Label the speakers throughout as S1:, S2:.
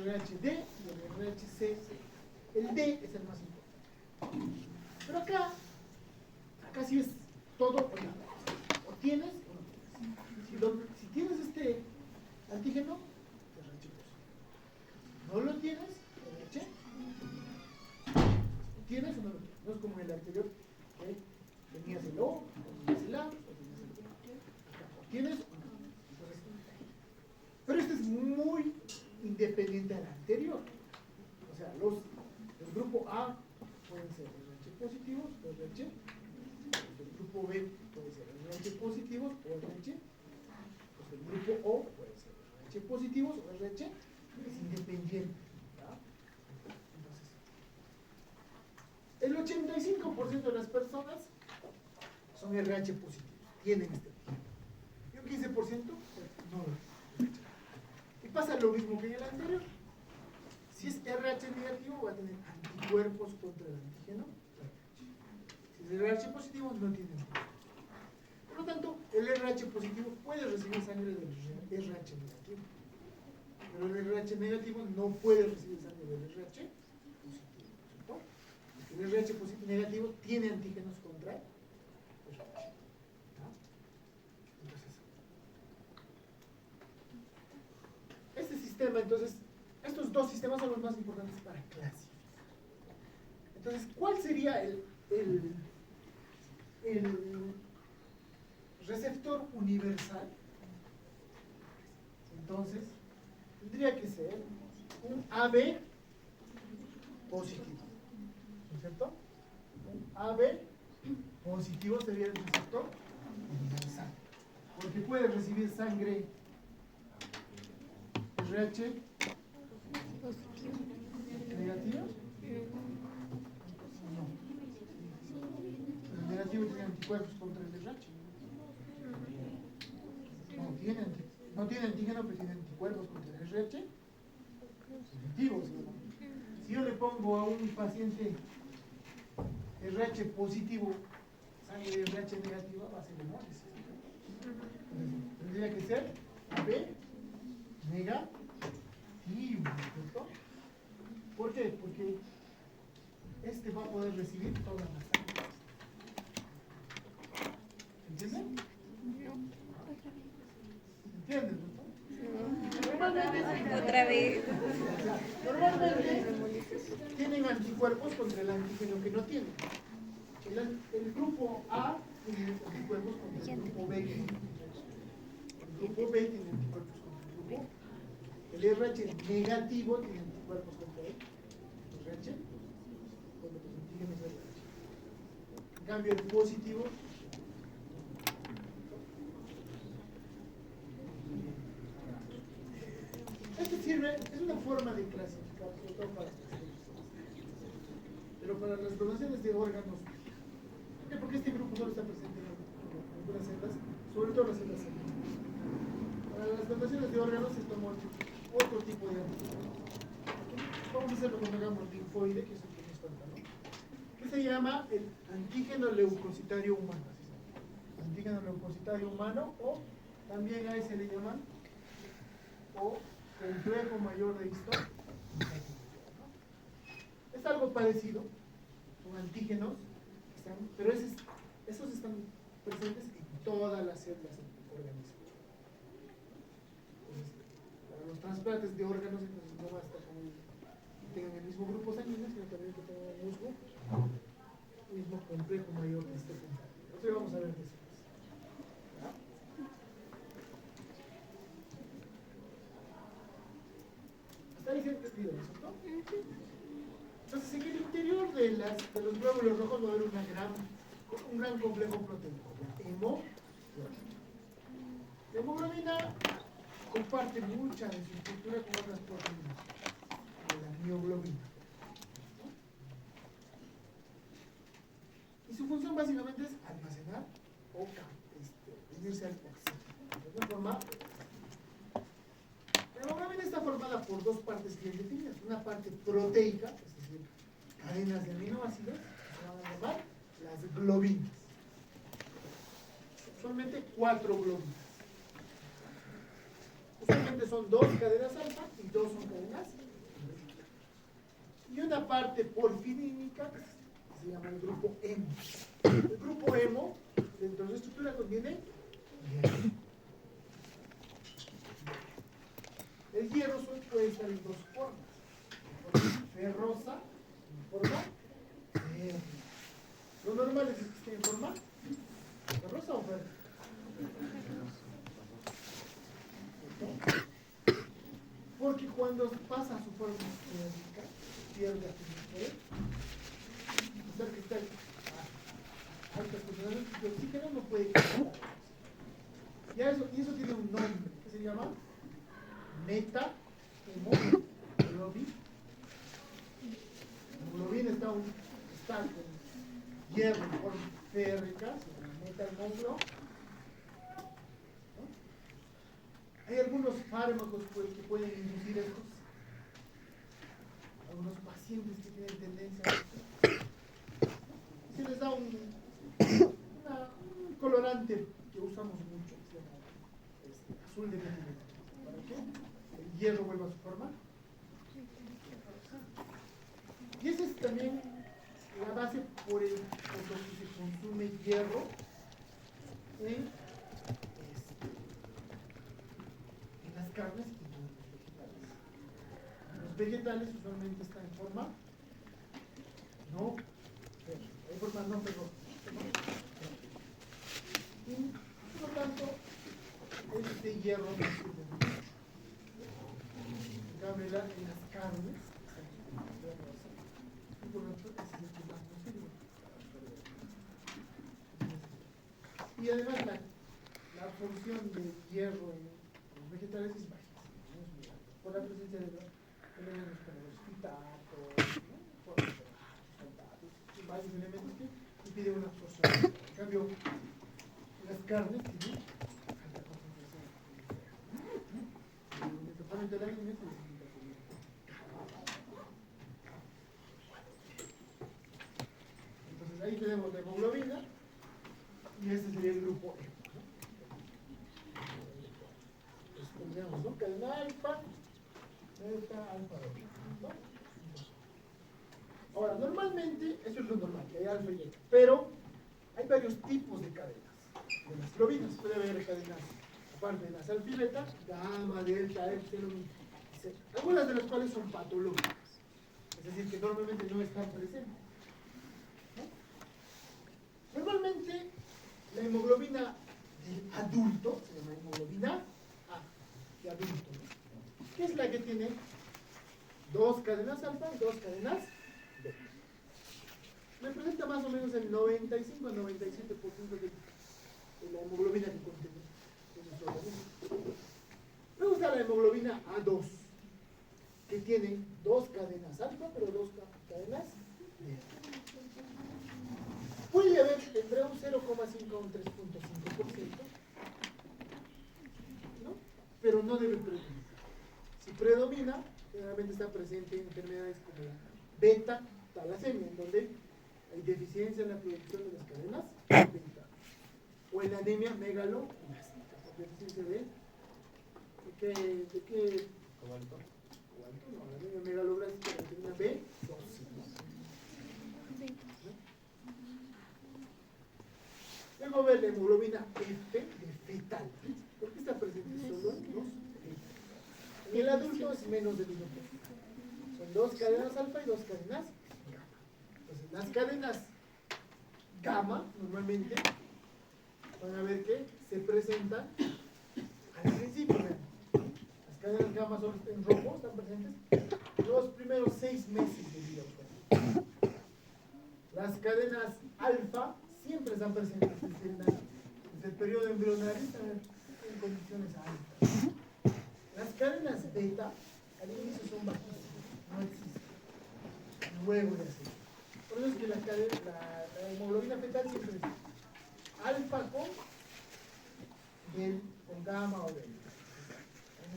S1: RHD y el RHC. El D es el más importante. Pero acá sí es todo o nada. O tienes o no tienes. Si tienes este antígeno, RH positivo. No lo tienes, RH. ¿Tienes o no lo tienes? No es como el anterior, que tenías el O, o tenías el A, o tenías el B. Acá, o tienes o no tienes. Pero este es muy independiente al anterior. O sea, el grupo A pueden ser RH positivos o RH. El grupo B puede ser RH positivos o RH. Pues el grupo O puede ser RH positivos o RH. Es independiente. ¿Ya? Entonces, el 85% de las personas son RH positivos. Tienen este antígeno. Y un 15% no lo tienen. Y pasa lo mismo que en el anterior. Si es RH negativo, va a tener anticuerpos contra el antígeno RH. Si es RH positivo, no tiene anticuerpos. Por lo tanto, el RH positivo puede recibir sangre del RH negativo. Pero el RH negativo no puede recibir sangre del RH positivo. ¿Cierto? Porque el RH negativo tiene antígenos contra el RH. Entonces, este sistema, entonces, estos dos sistemas son los más importantes para clasificar. Entonces, ¿cuál sería el receptor universal? Entonces, tendría que ser un AB positivo. ¿No es cierto? Un AB positivo sería el receptor universal. Porque puede recibir sangre RH negativa. No. El negativo tiene anticuerpos contra el RH. No tiene antígeno, pero tiene anticuerpos contra el RH positivos. Si yo le pongo a un paciente RH positivo sangre de RH negativa, va a ser hemólisis. Tendría que ser AB negativo, ¿cierto? ¿Por qué? Porque este va a poder recibir toda la sangre. ¿Entienden? ¿Entienden?
S2: Otra vez.
S1: Normalmente tienen anticuerpos contra el antígeno que no tienen. El grupo A tiene anticuerpos contra el grupo B. El grupo B tiene anticuerpos contra el grupo. El RH negativo tiene anticuerpos contra el RH, contra los antígenos RH. En cambio, el positivo esto sirve, es una forma de clasificar, sobre todo para pero para las donaciones de órganos. ¿Por qué? Porque este grupo solo está presente en algunas celdas, sobre todo las células sanguíneas. Para las donaciones de órganos se toma otro tipo de antígeno. Vamos a hacerlo cuando hagamos linfoide, que es el que nos falta, ¿no? Que se llama el antígeno leucocitario humano. Así se llama. Antígeno leucocitario humano, o también a ese le llaman o complejo mayor de histón. Es algo parecido, son antígenos, pero esos están presentes en todas las células del organismo. Entonces, para los trasplantes de órganos, entonces no basta con que tengan el mismo grupo sanguíneo, sino también que tengan el mismo complejo mayor de histón. Entonces vamos a ver de eso. ¿Está ahí entendido eso, no? Entonces, en el interior de los glóbulos rojos va a haber un gran complejo proteínico, la hemoglobina. La hemoglobina comparte mucha de su estructura con otras proteínas, como la mioglobina. Y su función básicamente es almacenar o unirse al oxígeno. De una forma, la hemoglobina está formada por dos partes bien definidas. Una parte proteica, es decir, cadenas de aminoácidos, que se van a llamar las globinas. Usualmente 4 globinas. Usualmente son 2 cadenas alfa y 2 son cadenas y una parte porfirínica que se llama el grupo hemo. El grupo hemo, dentro de la estructura, contiene hierro. El hierro puede estar en dos formas: en forma ferrosa y en forma férrea. Lo normal es que esté en forma ferrosa o férrea. Porque cuando pasa a su forma férrica, pierde afinitud. O sea que está a altas concentraciones de oxígeno, no puede quedar. Y eso tiene un nombre que se llama metahemoglobina. Hemoglobina está con hierro en forma férrica, se llama metahemoglobina. Hay algunos fármacos que pueden inducir estos. Algunos pacientes que tienen tendencia a esto. Se les da un colorante que usamos mucho, que se llama azul de metileno, para que el hierro vuelva a su forma. Y esa es también la base por el que se consume hierro en las carnes y en los vegetales. Los vegetales usualmente están en forma no ferrosa. Y por lo tanto, este hierro no sirve mucho. En cambio, en las carnes están en forma ferrosa. Y por lo tanto, ese es el que más nos sirve. Y además, la absorción de hierro en los vegetales es bajísima, no es muy alta, por la presencia de elementos como los fitatos, ¿no? Por los sulfatos, y varios elementos que impiden una absorción. En cambio, las carnes tienen alta concentración de hierro. El metabolismo del alimento es importante. Entonces ahí tenemos la hemoglobina y ese sería el grupo hemo. Tendríamos, ¿no? Cadena alfa, beta, alfa, beta, ¿no? Ahora, normalmente, eso es lo normal, que hay alfa y beta, pero hay varios tipos de cadenas de las globinas. Puede haber cadenas, aparte de las alfa y beta, gamma, delta, epsilon, etc. Algunas de las cuales son patológicas, es decir, que normalmente no están presentes, ¿no? Normalmente, la hemoglobina del adulto se llama hemoglobina de adulto, ¿no? Que es la que tiene dos cadenas alfa y dos cadenas beta. Representa más o menos el 95 al 97% de la hemoglobina que contiene en nuestro organismo. Luego está la hemoglobina A2, que tiene dos cadenas alfa, pero dos cadenas beta. Puede haber entre un 0,5 a un 3,5%, ¿no? Pero no debe predominar. Si predomina, generalmente está presente en enfermedades como la beta-talasemia, en donde hay deficiencia en la producción de las cadenas beta, o en la anemia megaloblástica, por deficiencia de qué cobalto, no, la anemia megaloblástica, la vitamina B12, ¿no? Luego ve la hemoglobina F de fetal. ¿Por qué está presente solo en los fetal? En el adulto es menos del 1%. Son dos cadenas alfa y dos cadenas gamma. Entonces, las cadenas gamma normalmente van a ver que se presentan al principio. Las cadenas gamma son en rojo, están presentes los primeros 6 meses de vida. Las cadenas alfa siempre están presentes desde el periodo embrionario, están en condiciones altas. Las cadenas beta al inicio son bajísimas, no existen. Luego ya sí. Por eso es que la hemoglobina fetal siempre es alfa con gamma o delta.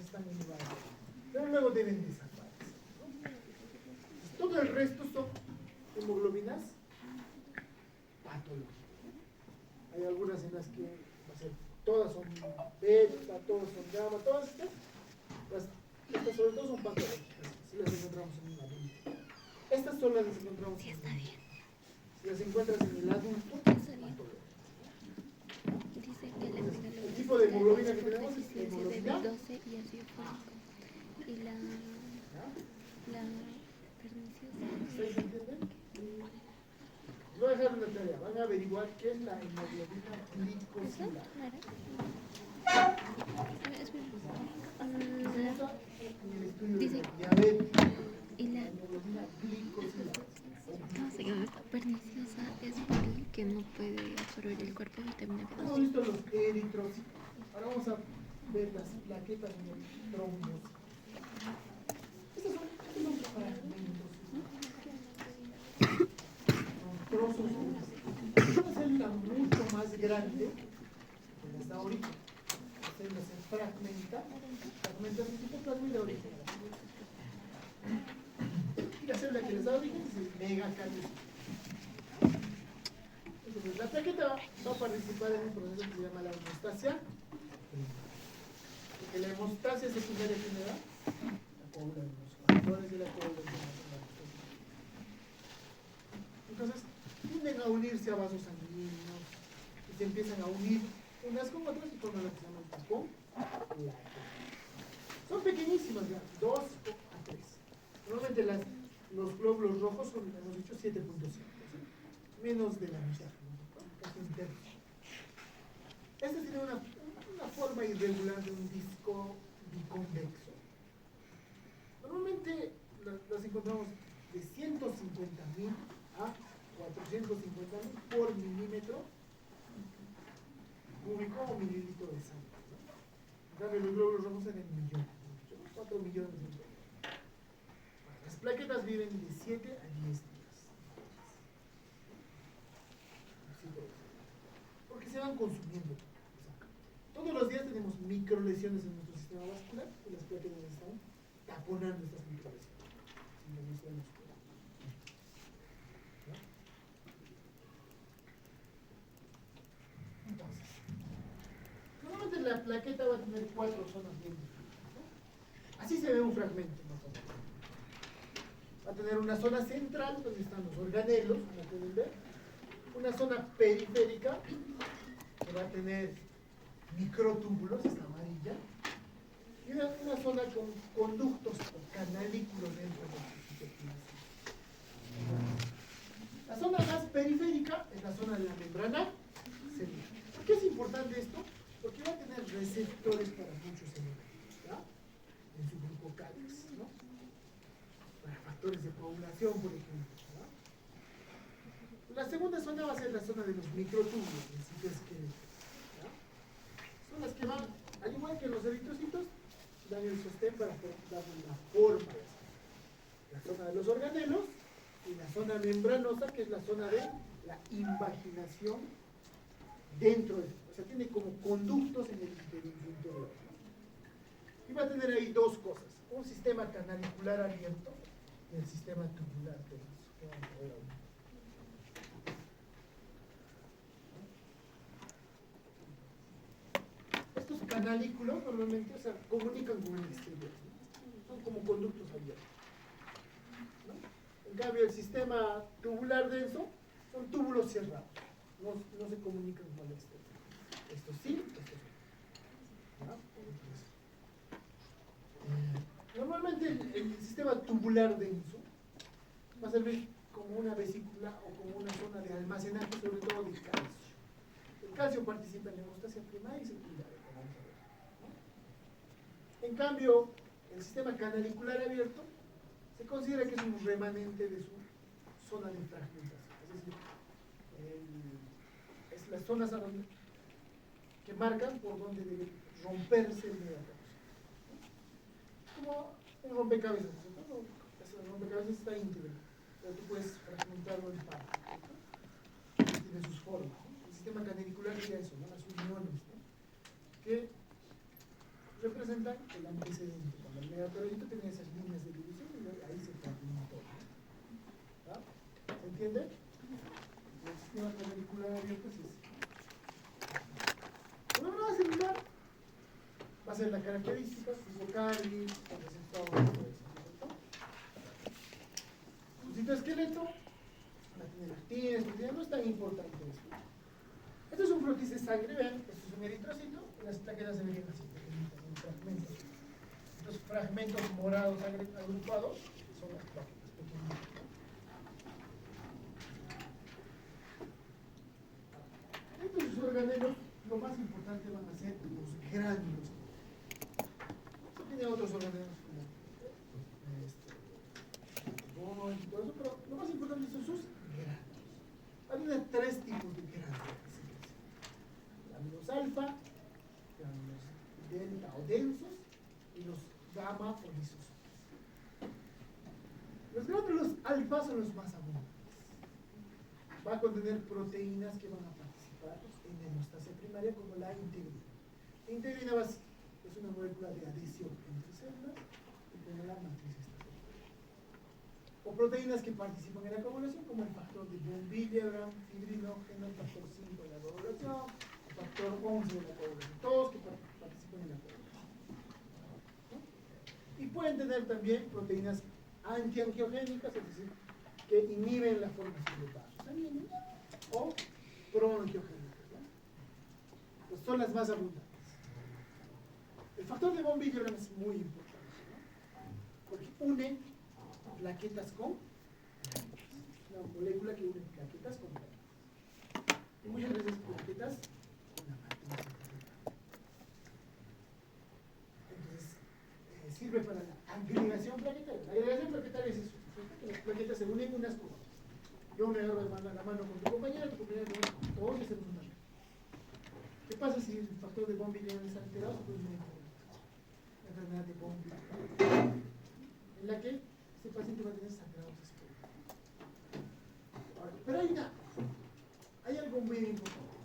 S1: Están elevadas. Pero luego deben desaparecer, ¿no? Todo el resto son hemoglobinas patológicas. Hay algunas en las que todas son beta, todas son gamma, todas estas sobre todo son patológicas, si las encontramos en un adulto. estas son las que encontramos.
S2: Sí, está bien.
S1: Si las encuentras en el adulto,
S2: Está bien. Dice que la megaloblasia
S1: el tipo de hemoglobina que
S2: es por
S1: tenemos es
S2: deficiencia de
S1: hemoglobina.
S2: B12 y ácido fólico. Y la perniciosa
S1: ¿Ustedes entienden? Voy a dejar una tarea. Van a averiguar qué es la hemoglobina
S2: ¿eso?
S1: glicosila.
S2: Es bien.
S1: Se usa en el estudio de
S2: Dice-
S1: la diabetes.
S2: Y la
S1: Hemoglobina glicosila.
S2: perniciosa es porque no puede absorber el cuerpo vitamina
S1: Hemos
S2: B12.
S1: visto los eritrocitos. Ahora vamos a ver las plaquetas en el trombos. Estos son fragmentos. Son trozos de una célula mucho más grande que la está ahorita. La célula se fragmenta en citoplasma y da origen a la célula. Y la célula que les da origen es el megacariocito. Entonces, la plaqueta va a participar en un proceso que se llama la hemostasia. Porque la hemostasia secundaria que me da la coagulación, los factores de la coagulación. Entonces, tienden a unirse a vasos sanguíneos y se empiezan a unir unas con otras y forman lo que se llama el tapón lateral. Son pequeñísimas, ya, 2 a 3. Normalmente los glóbulos rojos son, hemos dicho, 7.5, ¿sí? Menos de la mitad, casi un tercio. Este tiene una forma irregular de un disco biconvexo. Normalmente las encontramos de 150.000 a 450.000 por milímetro cúbico o mililitro de sangre, ¿no? En cambio, los glóbulos rojos en el millón, 4 millones de glóbulos. Las plaquetas viven de 7 a 10 días. Porque se van consumiendo. Todos los días tenemos microlesiones en nuestro sistema vascular y las plaquetas están taponando estas microlesiones en el sistema muscular. ¿No? Entonces, normalmente la plaqueta va a tener 4 zonas bien definidas, ¿no? Así se ve un fragmento, más o menos. Va a tener una zona central donde están los organelos, como pueden ver, una zona periférica que va a tener microtúbulos, esta amarilla, y una zona con conductos o canalículos dentro del citoplasma. La zona más periférica es la zona de la membrana celular. ¿Por qué es importante esto? Porque va a tener receptores para muchos elementos, ¿ya? En su grupo cálex, ¿no? Para factores de coagulación, por ejemplo, ¿ya? La segunda zona va a ser la zona de los microtúbulos, el citoesqueleto. Son las que van, al igual que los eritrocitos, dan el sostén para darle la forma de la zona de los organelos y la zona membranosa, que es la zona de la invaginación dentro de, o sea, tiene como conductos en el interior. Y va a tener ahí dos cosas, un sistema canalicular abierto y el sistema tubular tenso, que vamos a ver ahora. Estos canalículos normalmente, o sea, comunican con el exterior, ¿no? Son como conductos abiertos, ¿no? En cambio, el sistema tubular denso son túbulos cerrados, no se comunican con el exterior. Esto sí, esto sí, ¿no? Normalmente el sistema tubular denso va a servir como una vesícula o como una zona de almacenaje, sobre todo de calcio. El calcio participa en la hemostasia primaria y secundaria, como vamos a ver, ¿no? En cambio, el sistema canalicular abierto se considera que es un remanente de su zona de fragmentación, es decir, es las zonas que marcan por donde debe romperse el megacariocito, ¿no? Como un rompecabezas, ¿no? El rompecabezas está íntegro, pero tú puedes fragmentarlo en partes, ¿no? Tiene sus formas, ¿no? El sistema canalicular sería eso, ¿no? Las uniones, ¿no? Que representan el antecedente. Cuando el megacariocito tiene esas líneas de división, y ahí se fragmentó, ¿no? ¿Se entiende? El sistema canalicular abierto es ese. Una nueva celular va a ser la característica, su vocális, el receptor, todo eso, ¿cierto? Su citoesqueleto, van a tener actinas, no es tan importante esto. Esto es un flotis de sangre, vean, esto es un eritrocito, y las plaquetas se verían así, pequeñitas, en fragmentos. Estos fragmentos morados agrupados son las plaquetas pequeñitas. Estos sus organelos, lo más importante van a ser los gránulos. Se tiene otros organelos como y todo eso, pero lo más importante son sus gránulos. Hay tres tipos de gránulos. Gránulos alfa, gránulos delta o densos y los gamma o lisosos. Los gránulos alfa son los más abundantes. Va a contener proteínas que van a participar en la hemostasia primaria como la integrina. La integrina es una molécula de adhesión entre células y tiene la matriz estacionaria. O proteínas que participan en la coagulación como el factor de von Willebrand, fibrinógeno, el factor 5 de la coagulación, el factor 11 de la coagulación, todos que participan en la coagulación. ¿No? Y pueden tener también proteínas antiangiogénicas, es decir, que inhiben la formación de vasos sanguíneos, o proangiogénicas, ¿no? Pues son las más abundantes. El factor de von Willebrand es muy importante, ¿no? Porque une plaquetas con plaquetas. Una molécula que une plaquetas con plaquetas. Y muchas veces plaquetas con la matriz. Entonces, sirve para la agregación plaquetaria. La agregación plaquetaria es eso, que las plaquetas se unen unas con otras. Yo me agarro la mano con tu compañera con todos hacemos una mano. ¿Qué pasa si el factor de von Willebrand está alterado? Pues una enfermedad de von Willebrand, en la que este paciente va a tener sangrados escleróticos. Pero hay algo muy importante.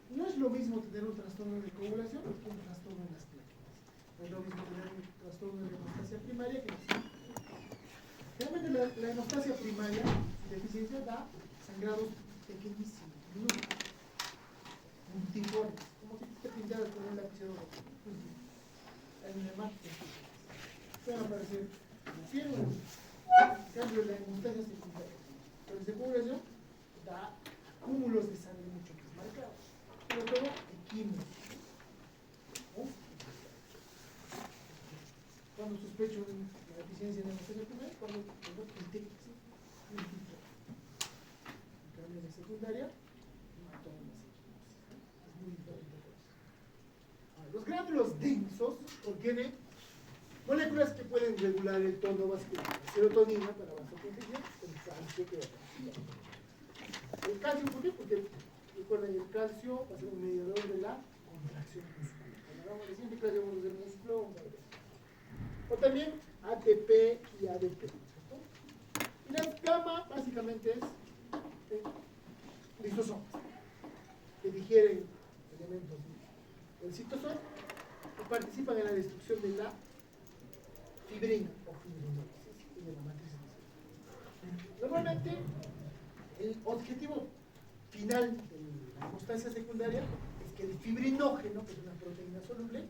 S1: No es lo mismo tener un trastorno de coagulación que un trastorno en las plaquetas. No es lo mismo tener un trastorno de hemostasia primaria que realmente la hemostasia primaria, su deficiencia da sangrados pequeñísimos, minúsculos, puntiformes, como si te pintaras con un lapicero rojo. Hay una imagen. Van a aparecer en la piel, en cambio la hemostasia secundaria. Pero de coagulación da cúmulos de sangre mucho más marcados, sobre todo equimos. Cuando sospecho la deficiencia de la hemostasia primaria, cuando tengo puntito, ¿sí? Puntito. En cambio la secundaria, no todas las equimosis. Es muy diferente por eso. Los gránulos densos contienen moléculas que pueden regular el tono vascular. La serotonina para vasoconstricción, el calcio que va a participar. El calcio, ¿por qué? Porque recuerden, el calcio va a ser un mediador de la contracción muscular. Cuando hablamos de siempre del músculo, vamos a ver esto. O también ATP y ADP. ¿Cierto? Y las gamma básicamente es lisosomas que digieren elementos del citosol y participan en la destrucción de la fibrina o fibrinólisis y de la matriz endotelial. Normalmente, el objetivo final de la hemostasia secundaria es que el fibrinógeno, que es una proteína soluble,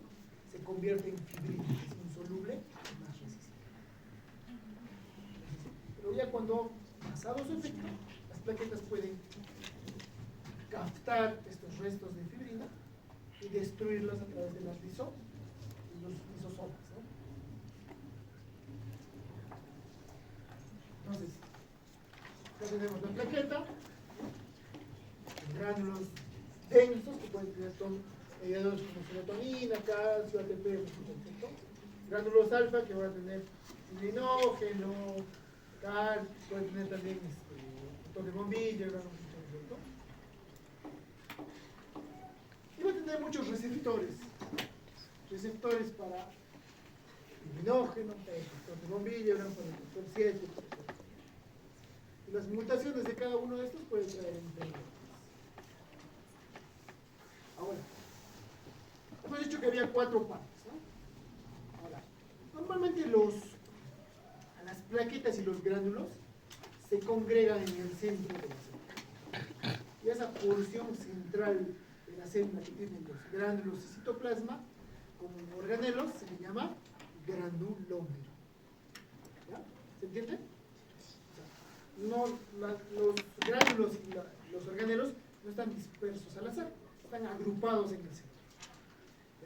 S1: se convierte en fibrina, que es insoluble y más resistente. Pero ya cuando, pasado su efecto, las plaquetas pueden captar estos restos de fibrina y destruirlos a través de los lisosomas, ¿no? Entonces, ya tenemos la plaqueta, gránulos densos que pueden tener mediadores como serotonina, calcio, ATP, ¿cierto? Gránulos alfa que van a tener fibrinógeno, pueden tener también factor de von Willebrand, ¿cierto? Y va a tener muchos receptores para fibrinógeno, para el factor de von Willebrand, para el factor 7, etc. Y las mutaciones de cada uno de estos pueden traer enfermedades. Ahora, hemos dicho que había 4 partes, ¿no? Ahora, normalmente las plaquetas y los gránulos se congregan en el centro de la célula. Y esa porción central de la célula que tienen los gránulos y citoplasma, como organelos, se le llama granulómero. ¿Ya? ¿Se entiende? los gránulos y los organelos no están dispersos al azar, están agrupados en el centro.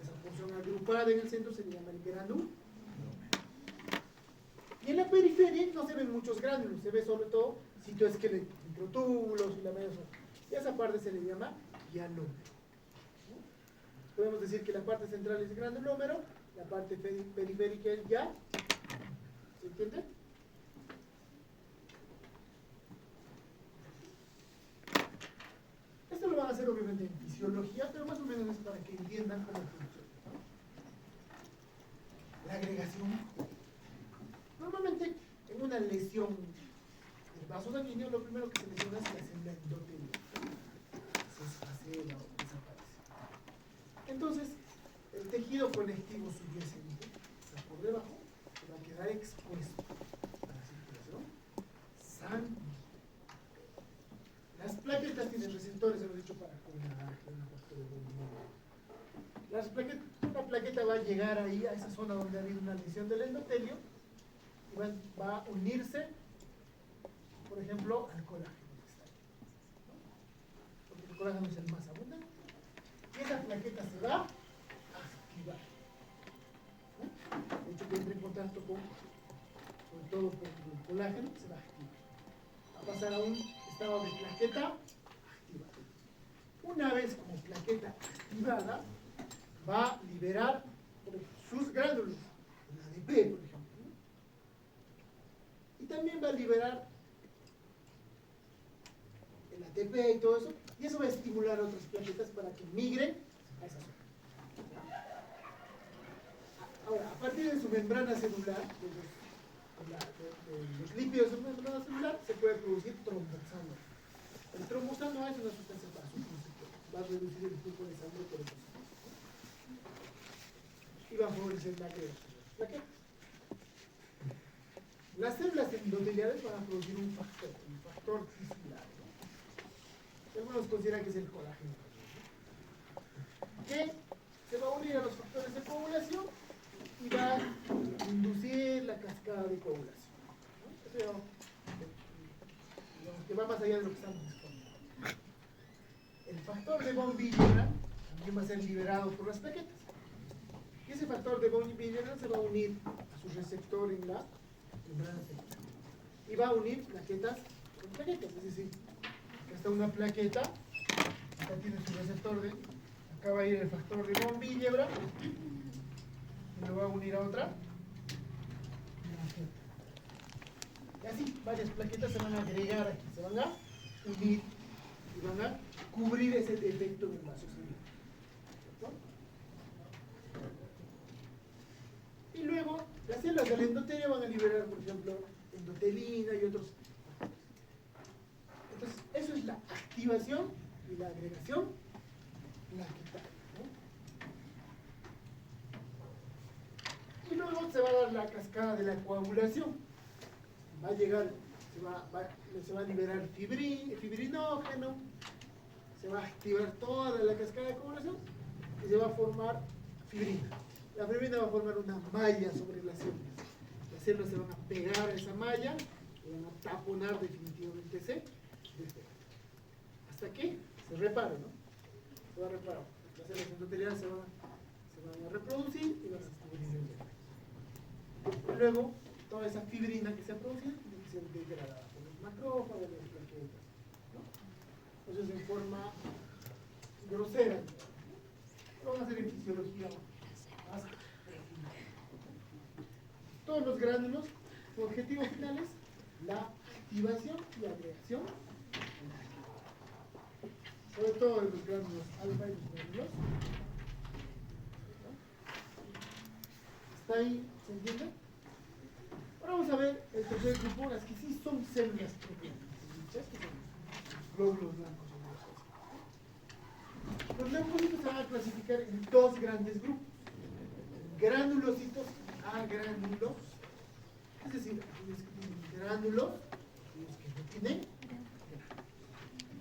S1: Esa porción agrupada en el centro se le llama el granulómero. Y en la periferia no se ven muchos gránulos, se ve sobre todo citoesqueleto, microtúbulos, filamentos. Y esa parte se le llama hialómero. Podemos decir que la parte central es granulómero, la parte periférica es ya. ¿Se entiende? Esto lo van a hacer obviamente en fisiología, pero más o menos es para que entiendan cómo funciona, ¿no? La agregación. Normalmente en una lesión del vaso sanguíneo lo primero que se lesiona es la célula endotelial. Se escasea o desaparece. Entonces, el tejido conectivo subyacente, está por debajo, se va a quedar expuesto a la circulación sanguínea. Las plaquetas tienen receptores, hemos dicho, para colágeno, una plaqueta va a llegar ahí a esa zona donde ha habido una lesión del endotelio y va a unirse, por ejemplo, al colágeno que está ahí, ¿no? Porque el colágeno es el más abundante. Y esa plaqueta se va a activar, ¿no? De hecho, que entre en contacto con, sobre todo con el colágeno, se va a activar. Va a pasar a un estado de plaqueta activada. Una vez como plaqueta activada, va a liberar sus gránulos, el ADP, por ejemplo, ¿no? Y también va a liberar el ATP y todo eso, y eso va a estimular a otras plaquetas para que migren a esa zona. Ahora, a partir de su membrana celular, de los lípidos de su membrana celular, se puede producir trombosano. El trombosano es una sustancia vasoconstrictora, va a reducir el flujo de sangre por el corazón y va a favorecer la agregación de las plaquetas. Las células endoteliales van a producir un factor tisular, ¿no? Algunos consideran que es el colágeno, ¿no? Que se va a unir a los factores de coagulación y va a inducir la cascada de coagulación, ¿no? Eso digamos que va más allá de lo que estamos exponiendo. El factor de von Willebrand también va a ser liberado por las plaquetas. Y ese factor de von Willebrand se va a unir a su receptor en la membrana celular. Y va a unir plaquetas con plaquetas. Es decir, acá está una plaqueta, acá tiene su receptor acá va a ir el factor de von Willebrand, y lo va a unir a otra plaqueta. Y así, varias plaquetas se van a agregar aquí, se van a unir y van a cubrir ese defecto en el vaso sanguíneo. Y luego, las células del endotelio van a liberar, por ejemplo, endotelina y otros factores. Entonces, eso es la activación y la agregación plaquetaria, ¿no? Y luego se va a dar la cascada de la coagulación. Va a llegar, se va a liberar fibrinógeno, se va a activar toda la cascada de coagulación y se va a formar fibrina. La fibrina va a formar una malla sobre las células. Las células se van a pegar a esa malla y van a taponar definitivamente ese defecto. Hasta que se repare, ¿no? Se va a reparar. Las células endoteliales se van a reproducir y van a cubrir el defecto. Y luego, toda esa fibrina que se ha producido tiene que ser degradada por los macrófagos, las plaquetas, ¿no? Entonces, en forma grosera, lo van a hacer en fisiología. Todos los gránulos, su objetivo final es la activación y agregación, sobre todo de los gránulos alfa y los gránulos. ¿Está ahí? ¿Se entiende? Ahora vamos a ver el tercer grupo, las que sí son células propiamente dichas, que son glóbulos blancos o leucocitos. Los leucocitos se van a clasificar en dos grandes grupos: granulocitos agránulos, es decir, aquellos que tienen gránulos y los que no tienen gránulos.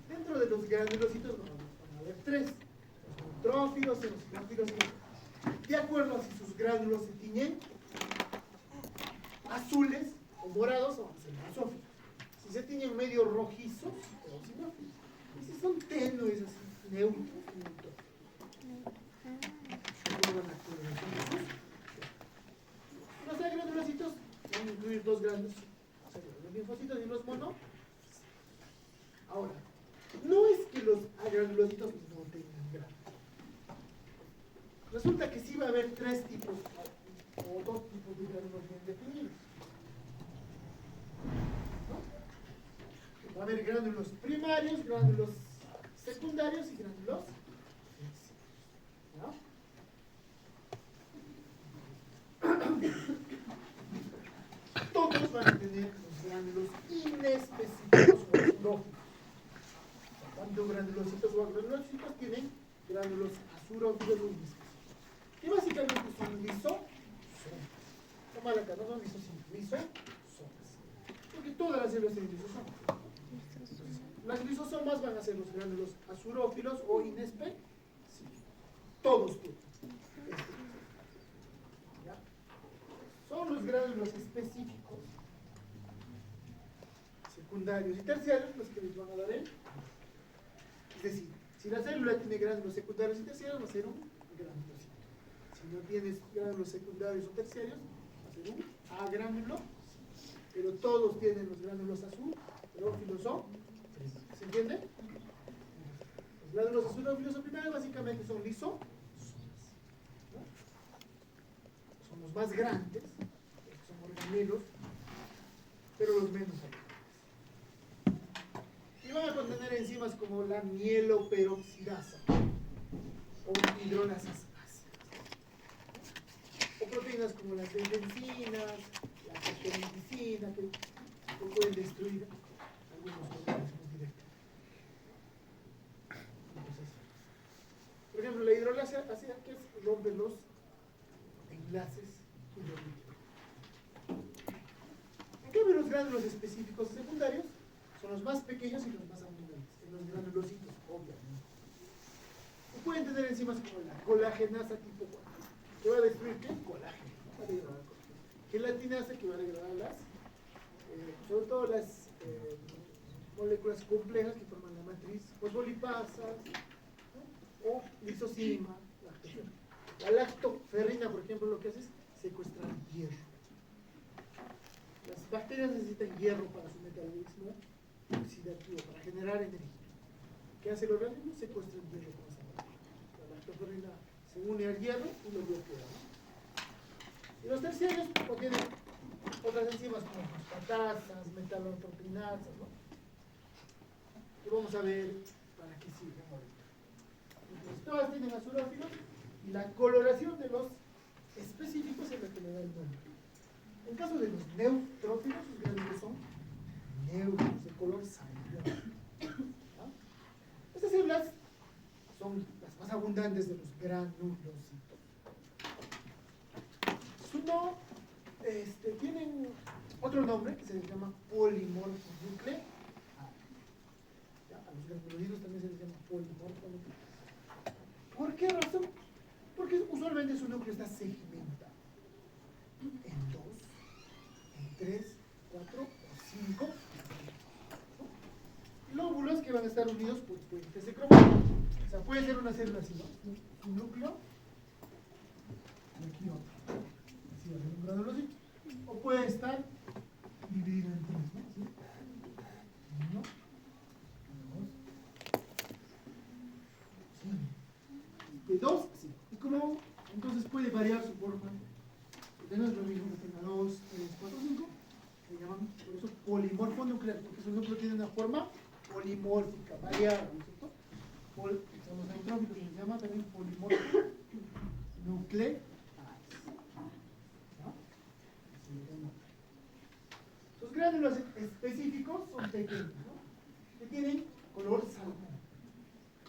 S1: Dentro de los granulocitos van a haber tres: los neutrófilos, los eosinófilos. De acuerdo a si sus gránulos se tiñen azules o morados, o van a ser basófilos. Si se tienen medio rojizos, eosinófilos. Y si son tenues, así, neutros, los agranulocitos van a incluir dos grandes, los linfocitos y los mono. Ahora, no es que los agranulocitos no tengan granos. Resulta que sí va a haber tres tipos o dos tipos de gránulos bien definidos. ¿No? Va a haber gránulos primarios, gránulos secundarios y gránulos terciarios. ¿No? Todos van a tener los gránulos inespecíficos o azulófilos. Tanto granulocitos o agranulocitos tienen gránulos azurófilos o inespecíficos, que básicamente son lisosomas. Tómala acá, no son lisosomas. Porque todas las células tienen lisosomas. Las lisosomas van a ser los gránulos azurófilos o inespecíficos. Todos tienen. ¿Ya? Son los gránulos específicos, secundarios y terciarios los que les van a dar el. Es decir, si la célula tiene gránulos secundarios y terciarios, va a ser un granulocito. Si no tienes gránulos secundarios o terciarios, va a ser un agránulo. Pero todos tienen los gránulos azurófilos o. ¿Se entiende? Los gránulos azurófilos o primarios básicamente son lisosomas, ¿no? Son los más grandes, porque son organelos, pero los menos habituales. Y van a contener enzimas como la mieloperoxidasa o hidrolasas ácidas, o proteínas como las benzodiazinas, la ceftriaxona, que pueden destruir algunos organismos directamente. Entonces, por ejemplo, la hidrolasa ácida que rompe los enlaces hidrolíticos. En cambio, los gránulos específicos secundarios son los más pequeños y los más abundantes, en los granulocitos, obviamente. Y pueden tener enzimas como la colagenasa tipo 4, que va a destruir ¿qué? Colágeno, va a degradar colágeno. Gelatinasa, que va a degradar las, sobre todo las moléculas complejas que forman la matriz fosfolipasas, ¿no? O lisosima, lactoferrina. La lactoferrina, por ejemplo, lo que hace es secuestrar hierro. Las bacterias necesitan hierro para su metabolismo oxidativo, para generar energía. ¿Qué hace el organismo? Secuestra el hierro con esa molécula. La lactoferrina se une al hierro y lo bloquea, ¿no? Y los terciarios contienen otras enzimas como fosfatasas, metalotropinasas, ¿no? Que vamos a ver para qué sirven ahorita. Entonces, todas tienen azurófilos y la coloración de los específicos es la que le da el nombre. En caso de los neutrófilos, sus gránulos son neutros, de color sangre. ¿No? Estas células son las más abundantes de los granulocitos. Tienen otro nombre que se les llama polimorfonucleares. A los granulocitos también se les llama polimorfonucleares. ¿Por qué razón? Porque usualmente su núcleo está segmentado en 2, en 3, 4 o 5 lóbulos que van a estar unidos por puentes de cromátido. O sea, puede ser una célula así, ¿no? Un núcleo y aquí otro. Así va a ser un granulocito. O puede estar dividido en 3, ¿no? ¿Sí? 1, 2, 5. De 2 a 5. Y como entonces puede variar su forma. Porque no es lo mismo que tenga 2, 3, 4, 5. Se llaman por eso polimorfonucleares, porque su núcleo tiene una forma polimórfica, variada, ¿no es cierto? Son los neutrófilos, se llama también polimorfonucleares. ¿No? Los gránulos específicos son pequeños, ¿no? Que tienen color salmón.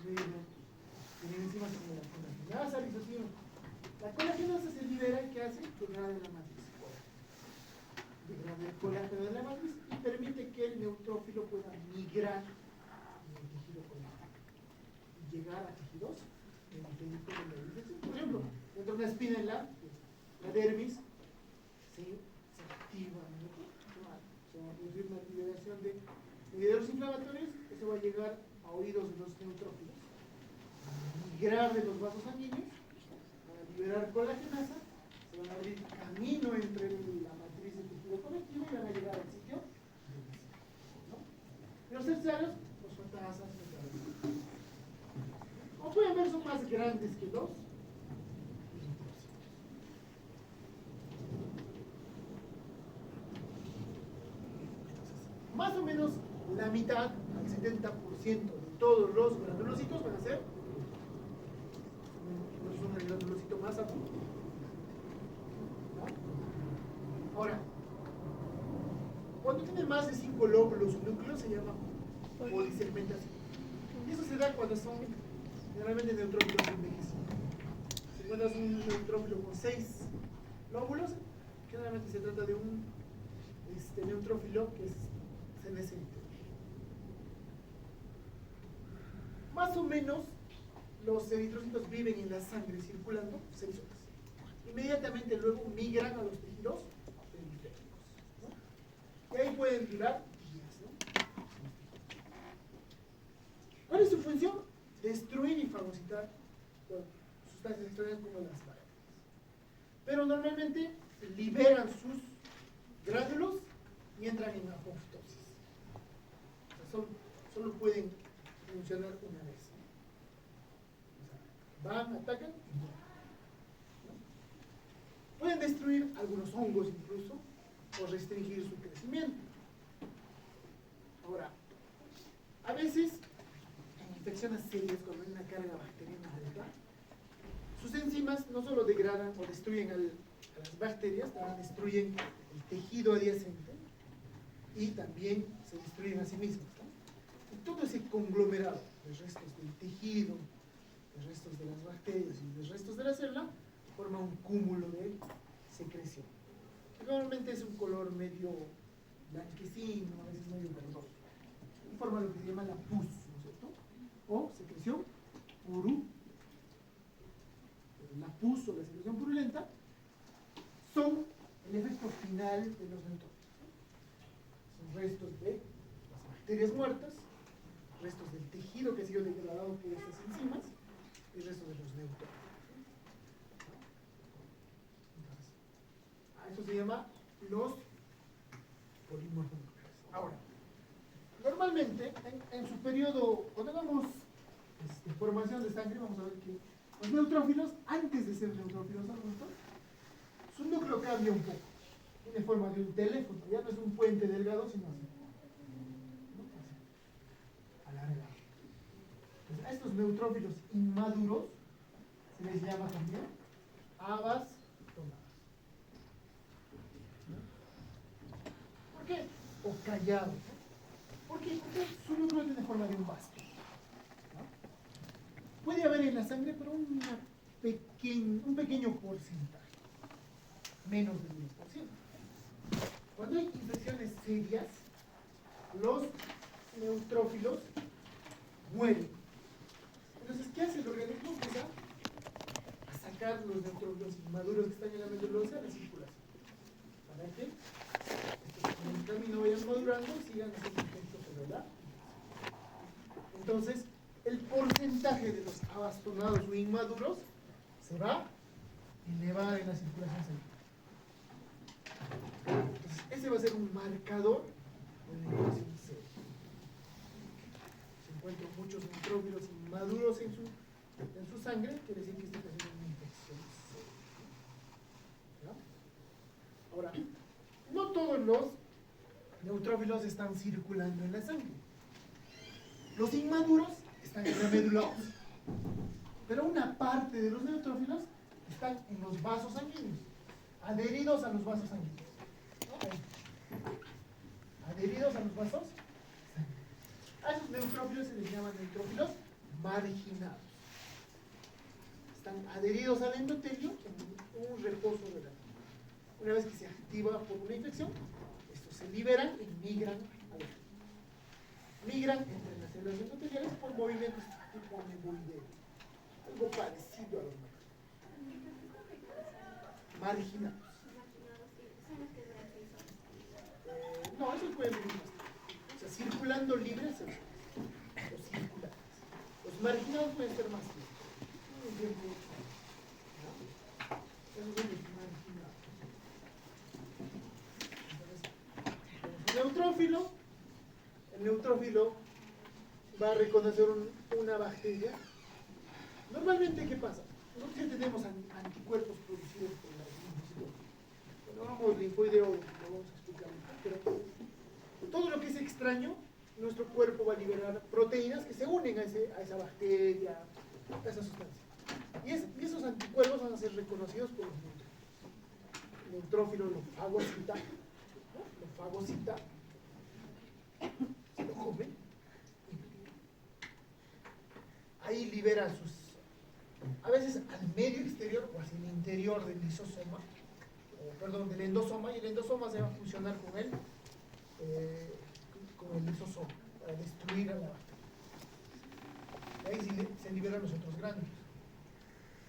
S1: Tienen enzimas como la colagenasa, lisosima. La colagenasa se libera y ¿qué hace? Degrada la matriz. Degrada el colágeno de la matriz y permite que el neutrófilo pueda migrar en el tejido colágeno y llegar a tejidos periféricos de la digestión. Por ejemplo, dentro de una espina en la dermis se activa, ¿no? Se va a producir una liberación acción de mediadores inflamatorios, eso va a llegar a oídos de los neutrófilos, a migrar de los vasos sanguíneos, van a liberar colagenasa, se van a abrir camino entre la matriz del tejido conectivo y van a llegar al sitio de nacimiento, ¿no? Los terciarios, los fotasas, como pueden ver, son más grandes que los linfocitos. Más o menos la mitad, al 70% de todos los granulocitos van a ser, no son el granulocito más agudo, ¿no? Ahora, cuando tiene más de 5 lóbulos o núcleos se llama polisegmentación. Y eso se da cuando son generalmente neutrófilos envejecidos. Si encuentras un neutrófilo con 6 lóbulos, generalmente se trata de un neutrófilo que es senescente. Más o menos los eritrocitos viven en la sangre circulando 6 horas. Inmediatamente luego migran a los tejidos periféricos, ¿no? Y ahí pueden durar días, ¿no? ¿Cuál es su función? Destruir y fagocitar sustancias extrañas como las bacterias. Pero normalmente liberan sus gránulos y entran en apoptosis. O sea, solo pueden funcionar una vez, ¿no? O sea, van, atacan y mueren, ¿no? Pueden destruir algunos hongos incluso o restringir su crecimiento. Ahora, a veces en infecciones serias, cuando hay una carga bacteriana alta, sus enzimas no solo degradan o destruyen a las bacterias, también destruyen el tejido adyacente y también se destruyen a sí mismos, ¿no? Y todo ese conglomerado de restos del tejido, de restos de las bacterias y de restos de la célula forma un cúmulo de secreción. Normalmente es un color medio blanquecino, a veces medio verdoso. Y forma lo que se llama la pus, ¿no es cierto? O secreción purulenta. La pus o la secreción purulenta son el efecto final de los neutrófilos. Son restos de las bacterias muertas, restos del tejido que ha sido degradado por estas enzimas y restos de los neutrófilos. Entonces, a eso se llama los polimorfos nucleares. Ahora, normalmente en su periodo, cuando hagamos formación de sangre, vamos a ver que los neutrófilos, antes de ser neutrófilos adultos, su núcleo cambia un poco. Tiene forma de un teléfono, ya no es un puente delgado, sino así, ¿no? Así, alargado. Entonces, a estos neutrófilos inmaduros se les llama también abastonados. ¿No? ¿Por qué? O callados, ¿no? ¿Por qué? Porque su núcleo tiene forma de un vasto. Puede haber en la sangre, pero un pequeño porcentaje, menos del 10%. Cuando hay infecciones serias, los neutrófilos mueren. Entonces, ¿qué hace el organismo? Empieza a sacar los neutrófilos inmaduros que están en la médula ósea a la circulación, para que estos en el camino vayan madurando y sigan ese efecto sobre la. Entonces, el porcentaje de los abastonados o inmaduros se va a elevar en la circulación sanguínea. Entonces, ese va a ser un marcador de la infección seria. Se encuentran muchos neutrófilos inmaduros en su sangre, quiere decir que está haciendo una infección seria. ¿Ya? Ahora, no todos los neutrófilos están circulando en la sangre. Los inmaduros están en la médula ósea, pero una parte de los neutrófilos están en los vasos sanguíneos, adheridos a los vasos sanguíneos, ¿no? Adheridos a los vasos sanguíneos. A esos neutrófilos se les llama neutrófilos marginados. Están adheridos al endotelio en un reposo relativo. Una vez que se activa por una infección, estos se liberan y migran a los migran entre las células endoteliales por movimientos tipo amoeboideo, algo parecido a los marginados. No, esos pueden vivir más. dejando libres los circulares. Los marginados pueden ser más libres. Un ejemplo, ¿no? Esos son los marginados. Entonces, el neutrófilo va a reconocer una bacteria. Normalmente, ¿qué pasa? Nosotros ya tenemos anticuerpos producidos por la linfocitos. Cuando vamos linfoideo, lo vamos a explicar mejor, pero todo lo que es extraño, nuestro cuerpo va a liberar proteínas que se unen a esa bacteria, a esa sustancia. Y esos anticuerpos van a ser reconocidos por los neutrófilos. El neutrófilo lo fagocita, ¿no? Lo fagocita, se lo come, ahí libera a veces al medio exterior o hacia el interior del lisosoma, del endosoma, y el endosoma se va a fusionar con el lisosoma para destruir a la bacteria. Ahí se liberan los otros gránulos.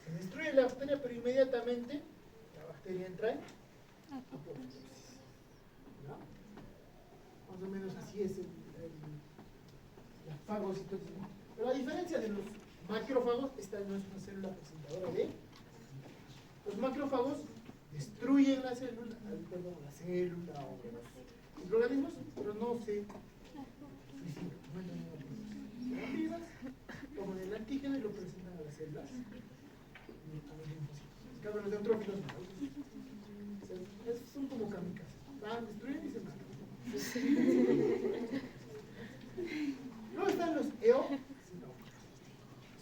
S1: Se destruye la bacteria, pero inmediatamente la bacteria entra en apoptosis. ¿No? Más o menos así es la fagocitosis. Pero a diferencia de los macrófagos, esta no es una célula presentadora de. Los macrófagos destruyen la célula o los microorganismos, pero no se suicidan, no entran en una proceso. Se van vivas, toman el antígeno y lo presentan a las células, a los linfocitos. En cambio, los neutrófilos no. Son como kamikazes. Van, destruyen y se matan. Luego están los eosinófilos.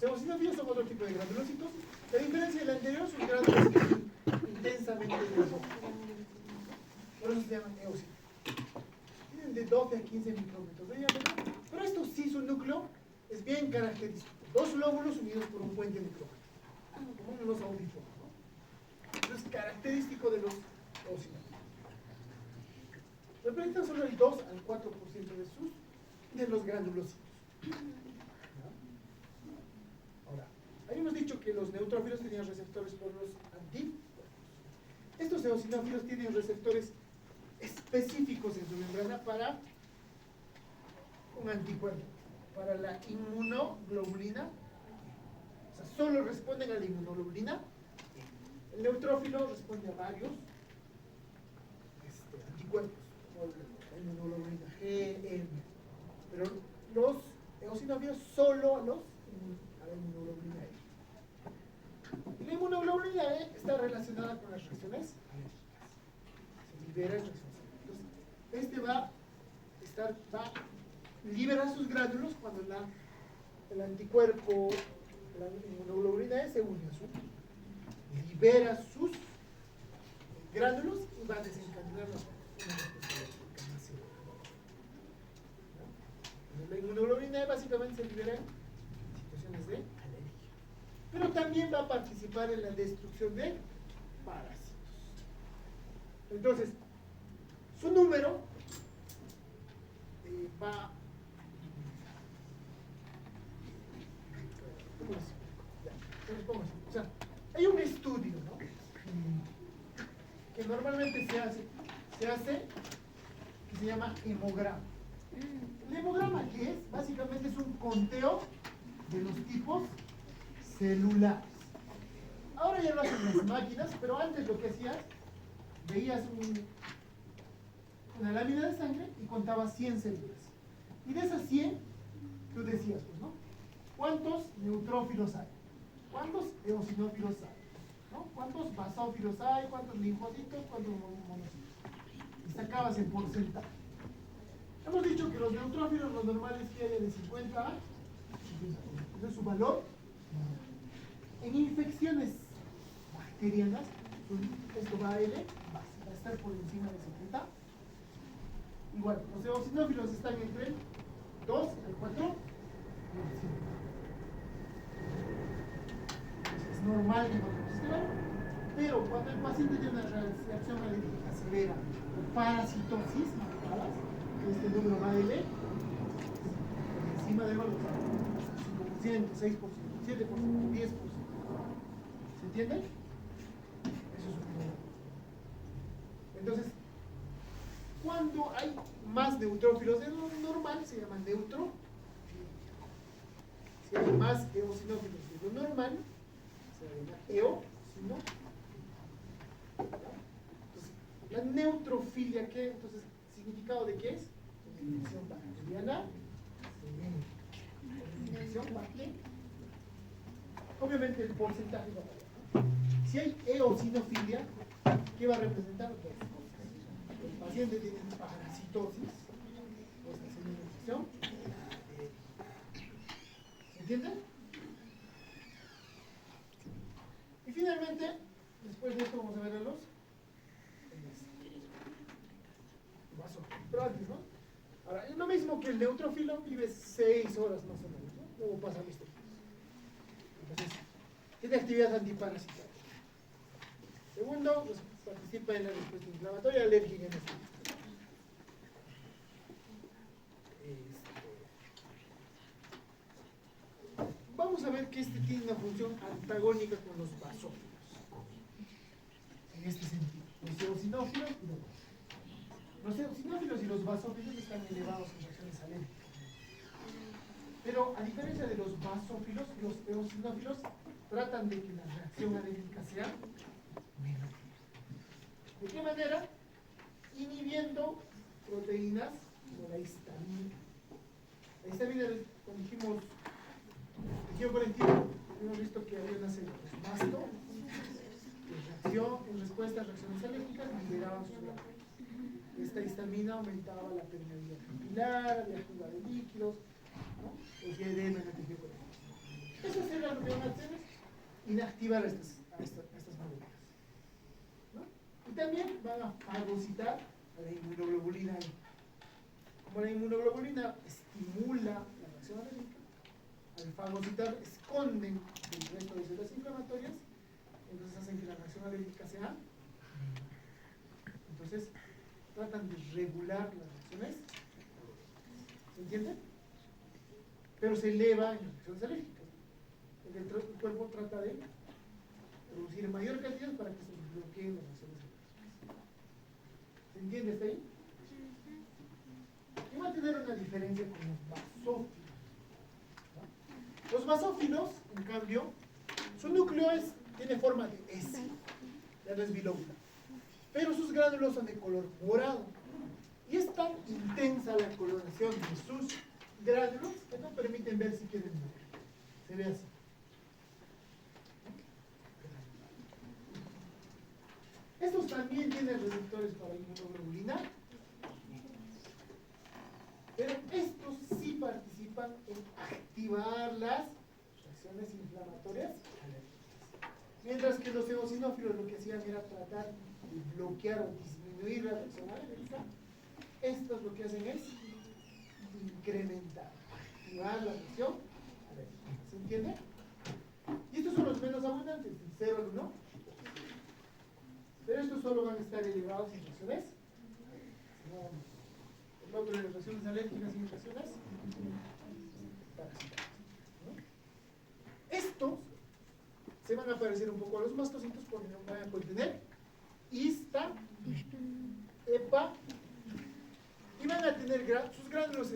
S1: Los eosinófilos son otro tipo de granulocitos. La diferencia del anterior, sus gránulos intensamente grasosos. Por eso se llaman eosinófilos. Tienen de 12 a 15 micrómetros de diámetro, pero esto sí, su núcleo es bien característico. Dos lóbulos unidos por un puente microfágico, como unos audífonos, ¿no? Eso es característico de los eosinófilos. Representan solo el 2 al 4% de los granulocitos. Ahora, habíamos dicho que los neutrófilos tenían receptores por los anticuerpos. Estos eosinófilos tienen receptores específicos en su membrana para un anticuerpo, para la inmunoglobulina. O sea, solo responden a la inmunoglobulina. El neutrófilo responde a varios anticuerpos, como la inmunoglobulina G, M. Pero los eosinófilos solo a la inmunoglobulina E. Y la inmunoglobulina E está relacionada con las reacciones alérgicas. Se libera en reacciones alérgicas. Entonces, va a liberar sus gránulos cuando el anticuerpo, la inmunoglobulina E, se une a libera sus gránulos y va a desencadenar una respuesta alérgica masiva. La inmunoglobulina E básicamente se libera en situaciones de alergia, pero también va a participar en la destrucción de parásitos. Entonces, su número va. ¿Cómo explico? O sea, hay un estudio, ¿no? Que normalmente se hace, que se llama hemograma. El hemograma, ¿qué es? Básicamente es un conteo de los tipos celulares. Ahora ya lo hacen las máquinas, pero antes lo que hacías, veías una lámina de sangre y contabas 100 células. Y de esas 100, tú decías, pues, ¿no? ¿Cuántos neutrófilos hay? ¿Cuántos eosinófilos hay? ¿No? ¿Cuántos basófilos hay? ¿Cuántos linfocitos? ¿Cuántos monocitos? Y sacabas en porcentaje. Hemos dicho que los neutrófilos, lo normal es que haya de 50 a 50. Ese es su valor. En infecciones bacterianas, esto va a L, va a estar por encima de 70. Igual, los eosinófilos están entre el 2 al 4 y el 5. Es normal que encontremos este valor, pero cuando el paciente tiene una reacción alérgica severa o parasitosis marcadas, este número va a L por encima del valor, 5%, 6%, 7%, 10%. ¿Se entiende? Eso es un problema. Entonces, cuando hay hay más neutrófilos de lo normal, se llama neutro. Si hay más eosinófilos de lo normal, se llama eosinófilo. Entonces, la neutrofilia, ¿qué? Entonces, ¿significado de qué es? Infección bacteriana. Infección bacteriana. Obviamente el porcentaje va a variar, ¿no? Si hay eosinofilia, ¿qué va a representar? Dos cosas. El paciente tiene parasitosis, pues hacer una infección. ¿Se entiende? Y finalmente, después de esto vamos a ver a los vasos. Pero antes, ¿no? Ahora, es lo mismo que el neutrófilo, vive 6 horas más o menos, ¿no? Luego pasa los tiempos. Entonces, tiene actividad antiparasitaria. Segundo, pues, participa en la respuesta inflamatoria alérgica en este. Vamos a ver que este tiene una función antagónica con los basófilos. En este sentido, los eosinófilos y los basófilos. Los eosinófilos y los basófilos están elevados en reacciones alérgicas. Pero a diferencia de los basófilos, los eosinófilos tratan de que la reacción alérgica sea menor. ¿De qué manera? Inhibiendo proteínas como la histamina. La histamina, como dijimos, tejido conectivo, hemos visto que había una serie de masto, en respuesta a reacciones alérgicas, liberaban sus glándulas. Esta histamina aumentaba la permeabilidad capilar, la fuga de líquidos, ¿no? Producía edema en el tejido conectivo. Esas eran lo que van a hacer es inactivar a estas moléculas, ¿no? Y también van a fagocitar a la inmunoglobulina I. Como la inmunoglobulina estimula la reacción alérgica, al fagocitar esconden el resto de células inflamatorias, entonces hacen que la reacción alérgica sea menor. Entonces tratan de regular las reacciones, ¿se entiende? Pero se eleva en las reacciones alérgicas, porque el cuerpo trata de producir mayor cantidad para que se bloqueen las reacciones alérgicas. ¿Se entiende hasta ahí? Y va a tener una diferencia con los basófilos. Los basófilos, en cambio, su núcleo tiene forma de S, ya no es bilóbulo, pero sus gránulos son de color morado. Y es tan intensa la coloración de sus gránulos que no permiten ver si quieren ver. Se ve así. Estos también tienen receptores para inmunoglobulina, pero estos sí participan en activar las reacciones inflamatorias alérgicas. Mientras que los eosinófilos lo que hacían era tratar de bloquear o disminuir la reacción alérgica, estos lo que hacen es incrementar, activar la reacción alérgica. ¿Se entiende? Y estos son los menos abundantes, del 0 al 1. Pero estos solo van a estar elevados en reacciones. El otro de las reacciones alérgicas y reacciones parasitarias, ¿no? Estos se van a parecer un poco a los mastocitos porque no van a contener hista, EPA, y van a tener sus gránulos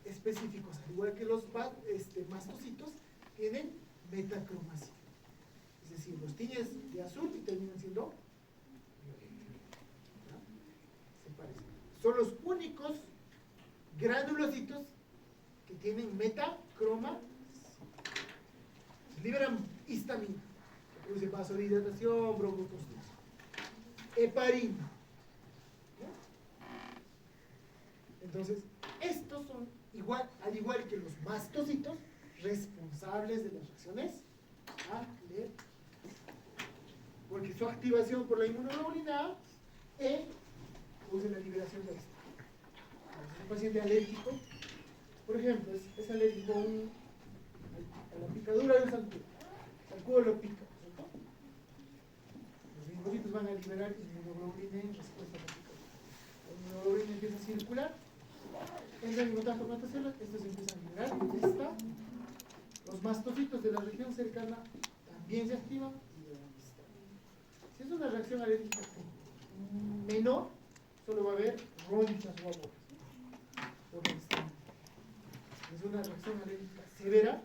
S1: específicos, al igual que los mastocitos, tienen metacromacia. Es decir, los tiñes de azul y terminan siendo violetos. Se parecen. Son los únicos granulocitos que tienen metacromacia. Liberan histamina, que produce vasodilatación, broncoconstricción. Heparina. ¿No? Entonces, estos son al igual que los mastocitos, responsables de las reacciones alérgicas. Porque su activación por la inmunoglobulina produce la liberación de esta. Un paciente alérgico, por ejemplo, es alérgico a la picadura de un zancudo. El zancudo lo pica, ¿cierto? Los linfocitos van a liberar inmunoglobulina en respuesta a la picadura. La inmunoglobulina empieza a circular, entra en contacto con estas células, estas se empiezan a liberar, esta. Los mastocitos de la región cercana también se activan y liberan histamina. Si es una reacción alérgica menor, solo va a haber ronchas o abortos. Es una reacción alérgica severa,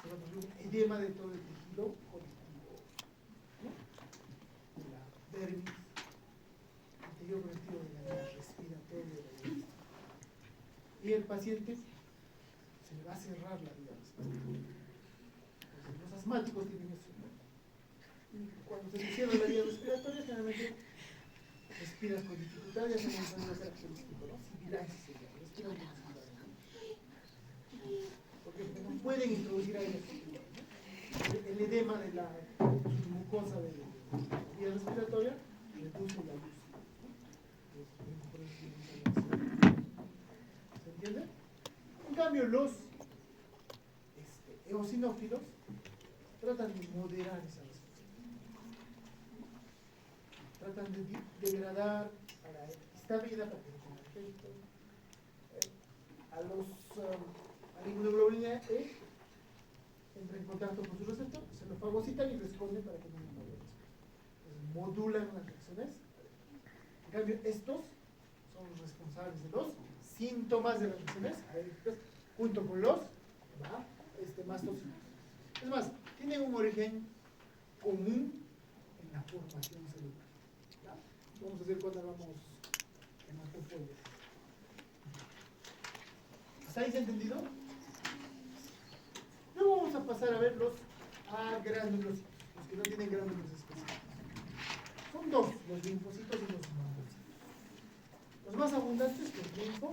S1: se va a producir un edema de todo el tejido conectivo, ¿no? De la dermis, el tejido conectivo de la vía respiratoria. Y el paciente se le va a cerrar la vía respiratoria. Entonces, los asmáticos tienen eso, ¿no? Y cuando se le cierra la vía respiratoria, generalmente respiras con dificultad, ya se me sonido característico, ¿no? Sibilancia se llama, respiran con dificultad. Porque no pueden introducir aire. El edema de la mucosa de la vía respiratoria reduce la luz. ¿Se entiende? En cambio, los eosinófilos tratan de moderar esa respiración. Tratan de degradar a la histamina para que no tenga efecto. A la inmunoglobulina E entra en contacto con su receptor, se lo fagocitan y responden para que no haya problemas. Entonces modulan las reacciones. En cambio, estos son los responsables de los síntomas de las reacciones alérgicas junto con los mastocitos. Es más, tienen un origen común en la formación celular. ¿Ya? Vamos a ver cuando hablamos hematopoiesis. ¿Hasta ahí se ha entendido? Luego vamos a pasar a ver los agranulocitos, los que no tienen gránulos específicos. Son dos, los linfocitos y los monocitos. Los más abundantes, los linfo